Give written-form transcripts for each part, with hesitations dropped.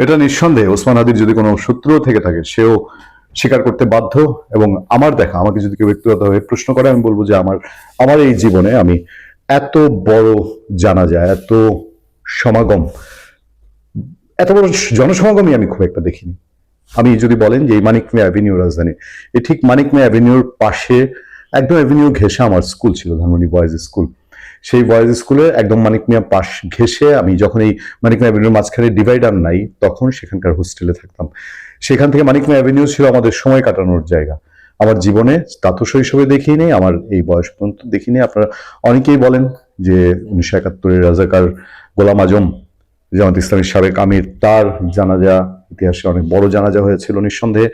এটা নিঃসন্দেহে ওসমান হাদির যদি কোনো শত্রু থেকে থাকে সেও স্বীকার করতে বাধ্য। এবং আমার দেখা, আমাকে যদি কেউ ব্যক্তিগতভাবে প্রশ্ন করে, আমি বলবো যে আমার আমার এই জীবনে আমি এত বড় জানাজা, এত সমাগম, এত বড় জনসমাগমই আমি খুব একটা দেখিনি। আমি যদি বলেন যে এই মানিক মিয়া অ্যাভিনিউ রাজধানী, এই ঠিক মানিক মিয়া অ্যাভিনিউর পাশে একদম অ্যাভিনিউ ঘেঁষে আমার স্কুল ছিল, ধানমন্ডি বয়েজ স্কুল। সেই বয়েজ স্কুলে একদম মানিক মিয়া পাশ ঘেঁষে আমি যখন এই মানিক মিয়া অ্যাভিনিউর মাঝখানে ডিভাইডার নাই, তখন সেখানকার হোস্টেলে থাকতাম। সেখান থেকে মানিক মিয়া অ্যাভিনিউ ছিল আমাদের সময় কাটানোর জায়গা। আমার জীবনে তা তো শৈশবে দেখিনি নেই, আমার এই বয়স পর্যন্ত দেখিনি। আপনারা অনেকেই বলেন যে 1971-এর রাজাকার গোলাম আজম, জামাত ইসলামীর সাবেক আমির, তার জানাজা ইতিহাসে অনেক বড় জানাজা হয়েছিল নিঃসন্দেহে,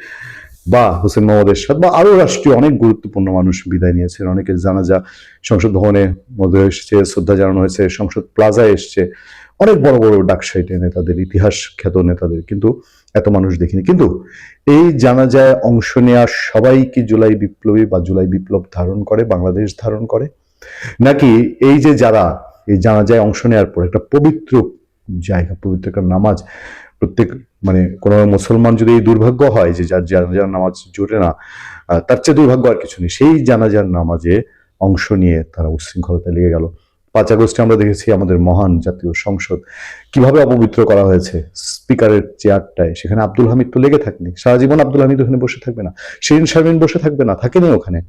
বা হোসেন মোহাম্মদ এরশাদ বা আরো রাষ্ট্রীয় অনেক গুরুত্বপূর্ণ মানুষ বিদায় নিয়েছেন। অনেকের জানাজা সংসদ ভবনে মধ্যে এসেছে, শ্রদ্ধা জানানো হয়েছে, সংসদ প্লাজায় এসছে, অনেক বড় বড় ডাকসাইটে নেতাদের, ইতিহাস খ্যাত নেতাদের, কিন্তু এত মানুষ দেখিনি। কিন্তু এই জানাজায় অংশ নেওয়া সবাই কি জুলাই বিপ্লবী বা জুলাই বিপ্লব ধারণ করে, বাংলাদেশ ধারণ করে, নাকি এই যে যারা এই জানাজায় অংশ নেওয়ার পর একটা পবিত্র জায়গা, পবিত্র একটা নামাজ, প্রত্যেক মানে কোনো মুসলমান যদি এই দুর্ভাগ্য হয় যে যার জানাজার নামাজ জোটে না, তার চেয়ে দুর্ভাগ্য আর কিছু নেই। সেই জানাজার নামাজে অংশ নিয়ে তারা উচ্ছৃঙ্খলতায় লেগে গেল। 5 আগস্টে আমরা দেখেছি আমাদের মহান জাতীয় সংসদ কিভাবে অপবিত্র করা হয়েছে। স্পিকারের চেয়ারটায় সেখানে আব্দুল হামিদ তো লেগে থাকনি, সারা জীবন আব্দুল হামিদ ওখানে বসে থাকবে না, শিরিন শারমিন বসে থাকবে না, থাকেনি ওখানে,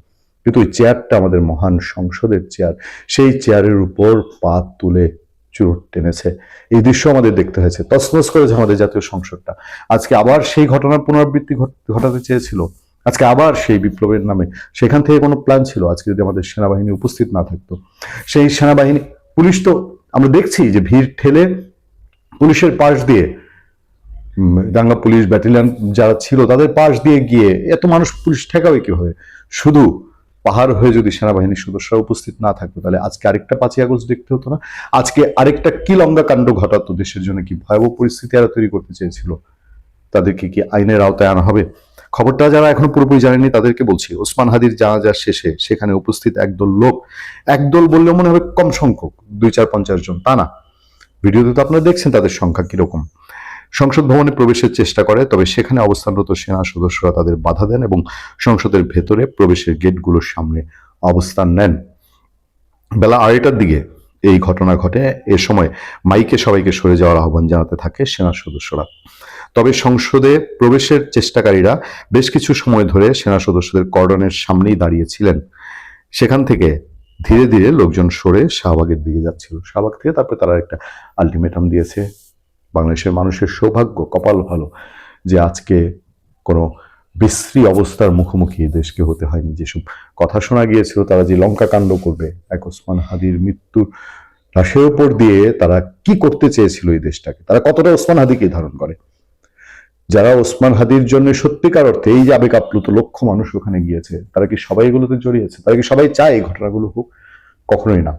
কিন্তু ওই চেয়ারটা আমাদের মহান সংসদের চেয়ার, সেই চেয়ারের উপর পা তুলে চুরুট টেনেছে। এই দৃশ্য আমাদের দেখতে হয়েছে, তছনছ করেছে আমাদের জাতীয় সংসদটা। আজকে আবার সেই ঘটনার পুনরাবৃত্তি ঘটাতে চেয়েছিল, আজকে আবার সেই বিপ্লবের নামে। সেখান থেকে কোনো প্ল্যান ছিল আজকে যদি আমাদের সেনাবাহিনী উপস্থিত না থাকতো। সেই সেনাবাহিনী, পুলিশ তো আমরা দেখছি যে ভিড় ঠেলে পুলিশের পাশ দিয়ে, দাঙ্গা পুলিশ ব্যাটালিয়ন যারা ছিল তাদের পাশ দিয়ে গিয়ে এত মানুষ পুলিশ ঠেকাবে কিভাবে? শুধু পাহাড় হয়ে যদি সেনাবাহিনীর সদস্যরা উপস্থিত না থাকতো, তাহলে আজকে আরেকটা 5 আগস্ট দেখতে হতো না? আজকে আরেকটা কি লঙ্কা কাণ্ড ঘটাতো দেশের জন্য? কি ভয়াবহ পরিস্থিতি এরা তৈরি করতে চেয়েছিল? তাদেরকে কি আইনের আওতায় আনা হবে? খবরটা যারা এখনো পুরোপুরি জানেননি তাদেরকে বলছি, ওসমান হাদির জানাজার শেষে সেখানে উপস্থিত একদল লোক, একদল বললেও মনে হবে কম সংখ্যক, 2-4-50 জন, তা না। ভিডিওতে তো আপনারা দেখছেন তাদের সংখ্যা কিরকম। সংসদ ভবনে প্রবেশের চেষ্টা করে, তবে সেখানে অবস্থানরত সেনা সদস্যরা তাদের বাধা দেন এবং সংসদের ভেতরে প্রবেশের গেটগুলোর সামনে অবস্থান নেন। বেলা 2:30টার দিকে এই ঘটনা ঘটে। এ সময় মাইকে সবাইকে সরে যাওয়ার আহ্বান জানাতে থাকে সেনা সদস্যরা। তবে সংসদে প্রবেশের চেষ্টাকারীরা বেশ কিছু সময় ধরে সেনা সদস্যদের কর্ডনের সামনেই দাঁড়িয়েছিলেন। সেখান থেকে ধীরে ধীরে লোকজন সরে শাহবাগের দিকে যাচ্ছিল। শাহবাগ থেকে তারপরে তারা একটা আলটিমেটাম দিয়েছে। বাংলাদেশের মানুষের সৌভাগ্য, কপাল ভালো যে আজকে কোনো বিশ্রী অবস্থার মুখোমুখি দেশকে হতে হয়নি। যেসব কথা শোনা গিয়েছিল তারা যে লঙ্কা কাণ্ড করবে, এক ওসমান হাদির মৃত্যুর লাশের উপর দিয়ে তারা কি করতে চেয়েছিল এই দেশটাকে, তারা কতটা ওসমান হাদিকে ধারণ করে। যারা ওসমান হাদির জন্য সত্যিকার অর্থে এই যে আবেগ আপ্লুত লক্ষ মানুষ ওখানে গিয়েছে, তারা কি সবাই এগুলোতে জড়িয়েছে? তারা কি সবাই চায় এই ঘটনাগুলো হোক? কখনোই না।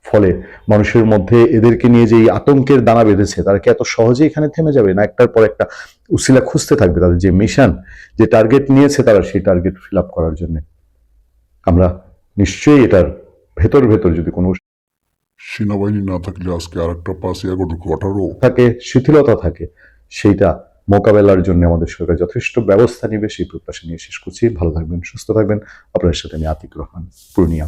ফলে মানুষের মধ্যে এদেরকে নিয়ে যে আতঙ্কের দানা বেঁধেছে, তারা কি এত সহজে এখানে থেমে যাবে? না একটার পর একটা উসিলা খুঁজতে থাকবে তাদের যে মিশন, যে টার্গেট নিয়েছে তারা, সেই টার্গেট ফিল আপ করার জন্য? আমরা নিশ্চয়ই এটার ভেতর ভেতর যদি কোনো সেনাবাহিনী না থাকলে আজকে আরেকটা 5 আগস্ট ঘটারও থাকে, শিথিলতা থাকে, সেইটা মোকাবেলার জন্য আমাদের সরকার যথেষ্ট ব্যবস্থা নিবে, সেই প্রত্যাশা নিয়ে শেষ করছি। ভালো থাকবেন, সুস্থ থাকবেন। আপনাদের সাথে আমি আতিক রহমান, পূর্ণিয়া।